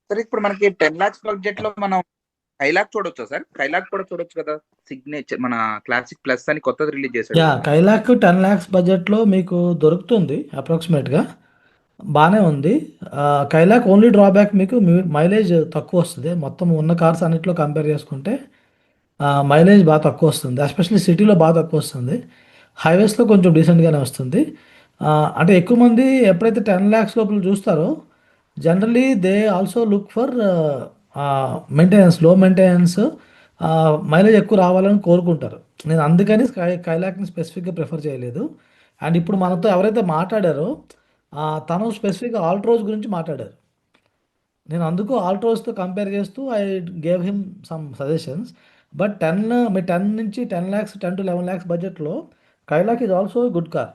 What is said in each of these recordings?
Sir ఇప్పుడు మనకి 10 lakhs budget లో మనం కైలాక్ చూడొచ్చా సార్? కైలాక్ కూడా చూడొచ్చు కదా. సిగ్నేచర్ మన క్లాసిక్ ప్లస్ అని కొత్తది రిలీజ్ చేశాడు యా కదా. కైలాక్ 10 lakhs బడ్జెట్లో మీకు దొరుకుతుంది అప్రాక్సిమేట్గా. బాగానే ఉంది. కైలాక్ ఓన్లీ డ్రాబ్యాక్ మీకు మైలేజ్ తక్కువ వస్తుంది. మొత్తం ఉన్న కార్స్ అన్నిట్లో కంపేర్ చేసుకుంటే మైలేజ్ బాగా తక్కువ వస్తుంది. ఎస్పెషల్లీ సిటీలో బాగా తక్కువ వస్తుంది. హైవేస్లో కొంచెం డీసెంట్గానే వస్తుంది. ఆ, అంటే ఎక్కువ మంది ఎప్పుడైతే 10 lakhs లోపల చూస్తారో generally they also look for maintenance, లో మెయింటెనెన్స్, మైలేజ్ ఎక్కువ రావాలని కోరుకుంటారు. నేను అందుకని కైలాక్ని స్పెసిఫిక్గా ప్రిఫర్ చేయలేదు. అండ్ ఇప్పుడు మనతో ఎవరైతే మాట్లాడారో తను స్పెసిఫిక్గా ఆల్ట్రోజ్ గురించి మాట్లాడారు. నేను అందుకు ఆల్ట్రోస్తో కంపేర్ చేస్తూ I gave him some suggestions. But మీ 10 నుంచి 10 lakhs, 10 to 11 lakhs బడ్జెట్లో Kylaq is also good car.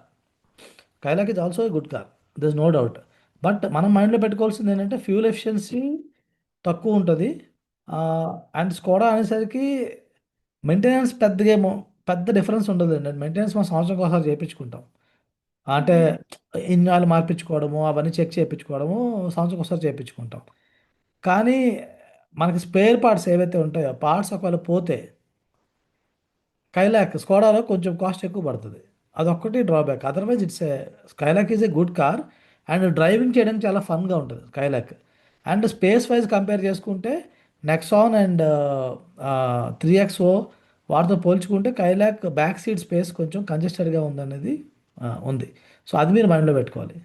Kylaq is also good car, this no doubt. But మనం మైండ్లో పెట్టుకోవాల్సింది ఏంటంటే ఫ్యూల్ ఎఫిషియన్సీ తక్కువ ఉంటుంది. అండ్ స్కోడా అనేసరికి మెయింటెనెన్స్ పెద్ద డిఫరెన్స్ ఉండదు అండి. మెయింటెనెన్స్ మనం సంవత్సరం ఒకసారి చేయించుకుంటాం. అంటే ఇంజనాలు మార్పించుకోవడము, అవన్నీ చెక్ చేయించుకోవడము సంవత్సరం ఒకసారి చేయించుకుంటాం. కానీ మనకి స్పేర్ పార్ట్స్ ఏవైతే ఉంటాయో, పార్ట్స్ ఒకవేళ పోతే స్కైలాక్ స్కోడాలో కొంచెం కాస్ట్ ఎక్కువ పడుతుంది. అదొక్కటి drawback. Otherwise Kylaq is a good car. And driving చేయడానికి చాలా ఫన్గా ఉంటుంది Kylaq. And space wise compare చేసుకుంటే నెక్సాన్ అండ్ 3XO వాటితో పోల్చుకుంటే కైలాక్ బ్యాక్ సీట్ స్పేస్ కొంచెం కంజెస్టెడ్గా ఉందనేది ఉంది. సో అది మీరు మైండ్లో పెట్టుకోవాలి.